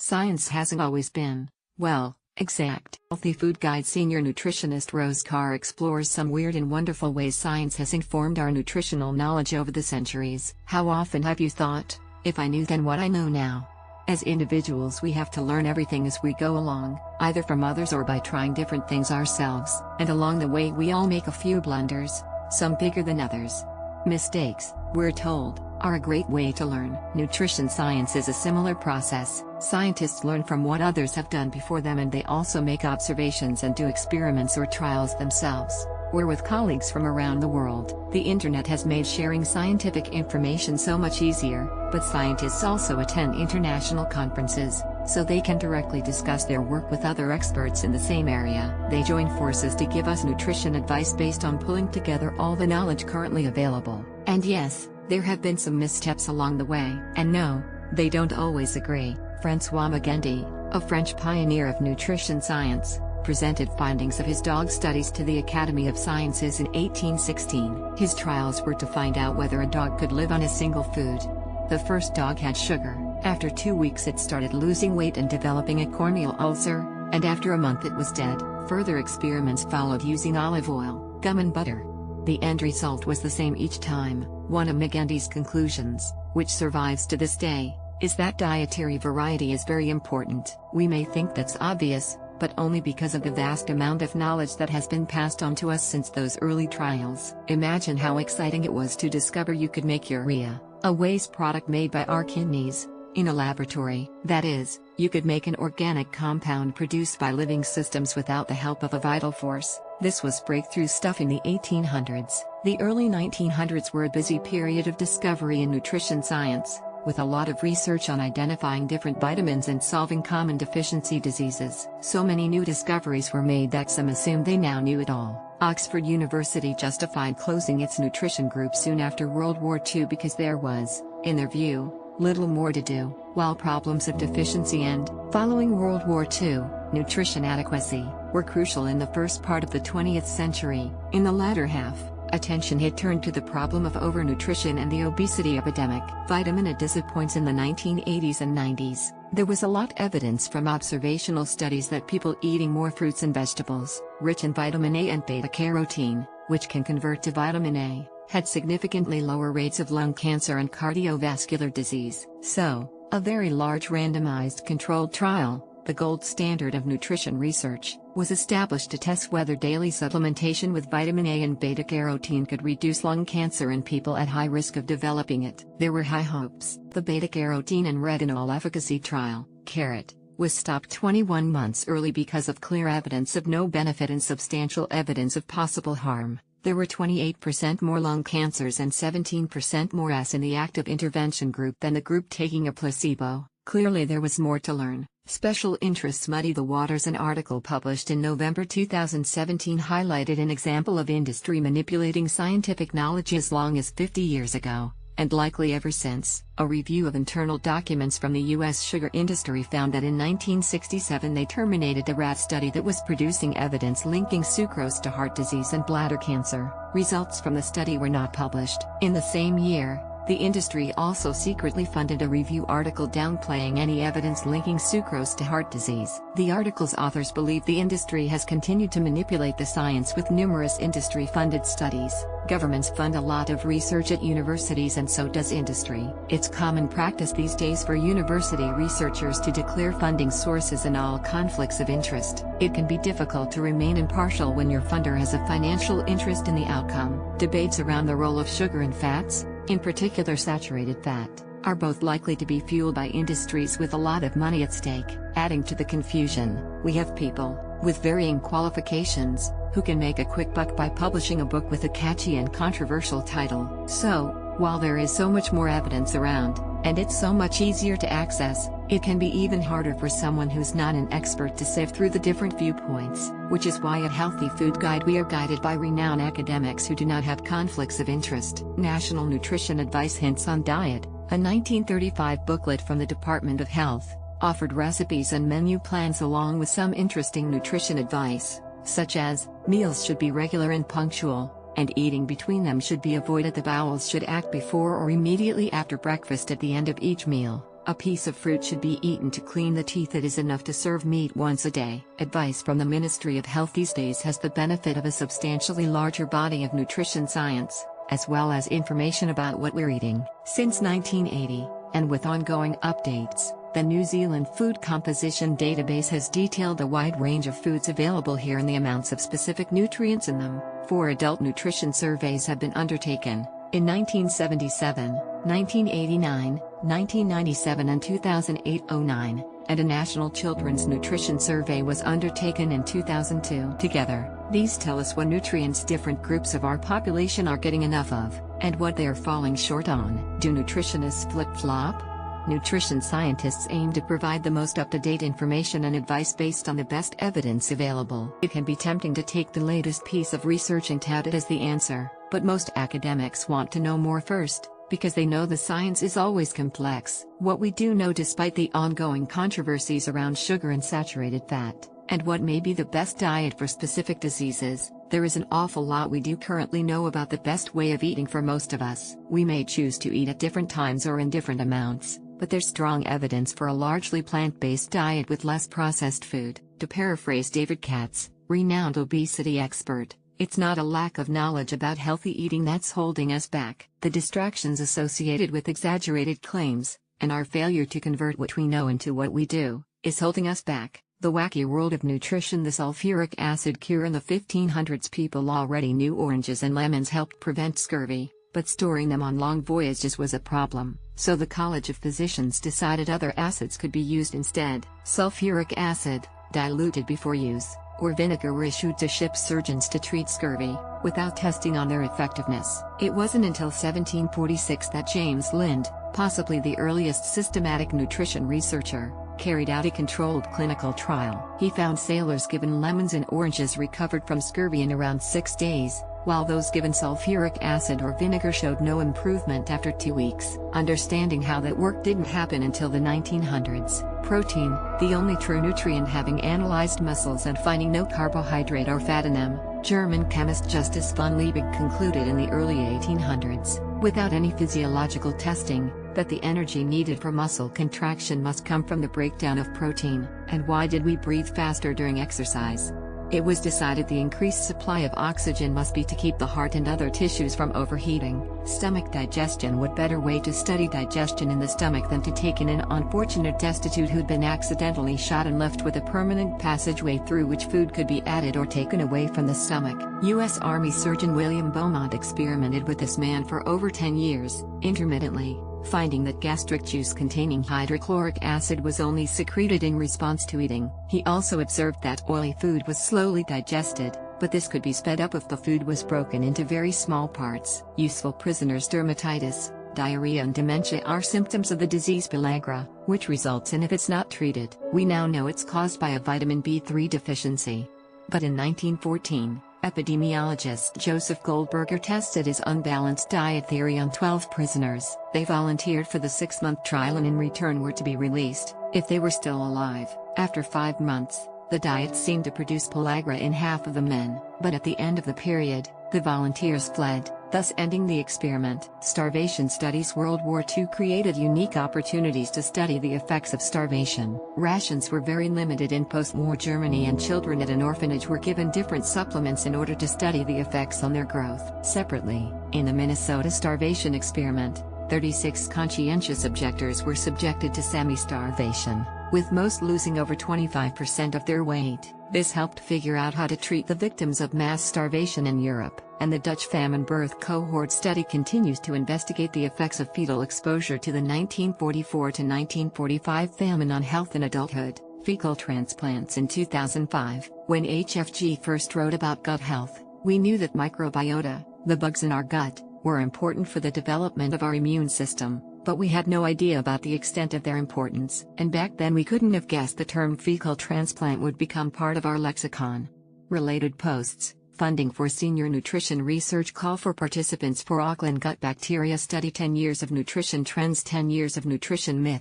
Science hasn't always been, well, exact. Healthy Food Guide senior nutritionist Rose Carr explores some weird and wonderful ways science has informed our nutritional knowledge over the centuries. How often have you thought, if I knew then what I know now? As individuals, we have to learn everything as we go along, either from others or by trying different things ourselves, and along the way we all make a few blunders, some bigger than others. Mistakes, we're told, are a great way to learn. Nutrition science is a similar process. Scientists learn from what others have done before them, and they also make observations and do experiments or trials themselves, or with colleagues from around the world. The internet has made sharing scientific information so much easier, but scientists also attend international conferences, so they can directly discuss their work with other experts in the same area. They join forces to give us nutrition advice based on pulling together all the knowledge currently available. And yes, there have been some missteps along the way. And no, they don't always agree. François Magendie, a French pioneer of nutrition science, presented findings of his dog studies to the Academy of Sciences in 1816. His trials were to find out whether a dog could live on a single food. The first dog had sugar. After 2 weeks it started losing weight and developing a corneal ulcer, and after a month it was dead. Further experiments followed using olive oil, gum and butter. The end result was the same each time. One of Magendie's conclusions, which survives to this day, is that dietary variety is very important. We may think that's obvious, but only because of the vast amount of knowledge that has been passed on to us since those early trials. Imagine how exciting it was to discover you could make urea, a waste product made by our kidneys, in a laboratory. That is, you could make an organic compound produced by living systems without the help of a vital force. This was breakthrough stuff in the 1800s. The early 1900s were a busy period of discovery in nutrition science, with a lot of research on identifying different vitamins and solving common deficiency diseases. So many new discoveries were made that some assumed they now knew it all. Oxford University justified closing its nutrition group soon after World War II because there was, in their view, little more to do. While problems of deficiency and, following World War II, nutrition adequacy, were crucial in the first part of the 20th century, in the latter half, attention had turned to the problem of overnutrition and the obesity epidemic. Vitamin A disappoints in the 1980s and 90s. There was a lot of evidence from observational studies that people eating more fruits and vegetables, rich in vitamin A and beta-carotene, which can convert to vitamin A, had significantly lower rates of lung cancer and cardiovascular disease. So, a very large randomized controlled trial, the gold standard of nutrition research, was established to test whether daily supplementation with vitamin A and beta-carotene could reduce lung cancer in people at high risk of developing it. There were high hopes. The beta-carotene and retinol efficacy trial, CARROT, was stopped 21 months early because of clear evidence of no benefit and substantial evidence of possible harm. There were 28% more lung cancers and 17% more S in the active intervention group than the group taking a placebo. Clearly there was more to learn. Special interests muddy the waters. An article published in November 2017 highlighted an example of industry manipulating scientific knowledge as long as 50 years ago, and likely ever since. A review of internal documents from the U.S. sugar industry found that in 1967 they terminated a rat study that was producing evidence linking sucrose to heart disease and bladder cancer. Results from the study were not published. In the same year, the industry also secretly funded a review article downplaying any evidence linking sucrose to heart disease. The article's authors believe the industry has continued to manipulate the science with numerous industry-funded studies. Governments fund a lot of research at universities, and so does industry. It's common practice these days for university researchers to declare funding sources and all conflicts of interest. It can be difficult to remain impartial when your funder has a financial interest in the outcome. Debates around the role of sugar and fats, in particular saturated fat, are both likely to be fueled by industries with a lot of money at stake. Adding to the confusion, we have people, with varying qualifications, who can make a quick buck by publishing a book with a catchy and controversial title. So, while there is so much more evidence around, and it's so much easier to access, it can be even harder for someone who's not an expert to sift through the different viewpoints, which is why at Healthy Food Guide we are guided by renowned academics who do not have conflicts of interest. National Nutrition Advice Hints on Diet, a 1935 booklet from the Department of Health, offered recipes and menu plans along with some interesting nutrition advice, such as, meals should be regular and punctual, and eating between them should be avoided. The bowels should act before or immediately after breakfast at the end of each meal. A piece of fruit should be eaten to clean the teeth. It is enough to serve meat once a day. Advice from the Ministry of Health these days has the benefit of a substantially larger body of nutrition science, as well as information about what we're eating. Since 1980, and with ongoing updates, the New Zealand Food Composition Database has detailed a wide range of foods available here and the amounts of specific nutrients in them. 4 adult nutrition surveys have been undertaken, in 1977, 1989, 1997 and 2008-09, and a National Children's Nutrition Survey was undertaken in 2002. Together, these tell us what nutrients different groups of our population are getting enough of, and what they are falling short on. Do nutritionists flip-flop? Nutrition scientists aim to provide the most up-to-date information and advice based on the best evidence available. It can be tempting to take the latest piece of research and tout it as the answer, but most academics want to know more first, because they know the science is always complex. What we do know despite the ongoing controversies around sugar and saturated fat, and what may be the best diet for specific diseases, there is an awful lot we do currently know about the best way of eating for most of us. We may choose to eat at different times or in different amounts, but there's strong evidence for a largely plant-based diet with less processed food. To paraphrase David Katz, renowned obesity expert, it's not a lack of knowledge about healthy eating that's holding us back. The distractions associated with exaggerated claims, and our failure to convert what we know into what we do, is holding us back. The wacky world of nutrition. The sulfuric acid cure. In the 1500s, people already knew oranges and lemons helped prevent scurvy, but storing them on long voyages was a problem, so the College of Physicians decided other acids could be used instead. Sulfuric acid, diluted before use, or vinegar were issued to ship surgeons to treat scurvy, without testing on their effectiveness. It wasn't until 1746 that James Lind, possibly the earliest systematic nutrition researcher, carried out a controlled clinical trial. He found sailors given lemons and oranges recovered from scurvy in around 6 days, while those given sulfuric acid or vinegar showed no improvement after 2 weeks. Understanding how that worked didn't happen until the 1900s. Protein, the only true nutrient, having analyzed mussels and finding no carbohydrate or fat in them, German chemist Justus von Liebig concluded in the early 1800s, without any physiological testing, that the energy needed for muscle contraction must come from the breakdown of protein. And why did we breathe faster during exercise? It was decided the increased supply of oxygen must be to keep the heart and other tissues from overheating. Stomach digestion. What better way to study digestion in the stomach than to take in an unfortunate destitute who'd been accidentally shot and left with a permanent passageway through which food could be added or taken away from the stomach. U.S. Army surgeon William Beaumont experimented with this man for over 10 years, intermittently, finding that gastric juice containing hydrochloric acid was only secreted in response to eating. He also observed that oily food was slowly digested, but this could be sped up if the food was broken into very small parts. Useful prisoners. Dermatitis, diarrhea and dementia are symptoms of the disease pellagra, which results in if it's not treated. We now know it's caused by a vitamin B3 deficiency. But in 1914, epidemiologist Joseph Goldberger tested his unbalanced diet theory on 12 prisoners. They volunteered for the 6-month trial and in return were to be released, if they were still alive. After 5 months, the diet seemed to produce pellagra in half of the men, but at the end of the period, the volunteers fled, thus ending the experiment. Starvation studies. World War II created unique opportunities to study the effects of starvation. Rations were very limited in post-war Germany, and children at an orphanage were given different supplements in order to study the effects on their growth. Separately, in the Minnesota starvation experiment, 36 conscientious objectors were subjected to semi-starvation, with most losing over 25% of their weight. This helped figure out how to treat the victims of mass starvation in Europe, and the Dutch famine birth cohort study continues to investigate the effects of fetal exposure to the 1944 to 1945 famine on health in adulthood. Fecal transplants. In 2005, when HFG first wrote about gut health, we knew that microbiota, the bugs in our gut, were important for the development of our immune system, but we had no idea about the extent of their importance. And back then we couldn't have guessed the term fecal transplant would become part of our lexicon. Related posts. Funding for senior nutrition research. Call for participants for Auckland gut bacteria study. 10 years of nutrition trends. 10 years of nutrition myth.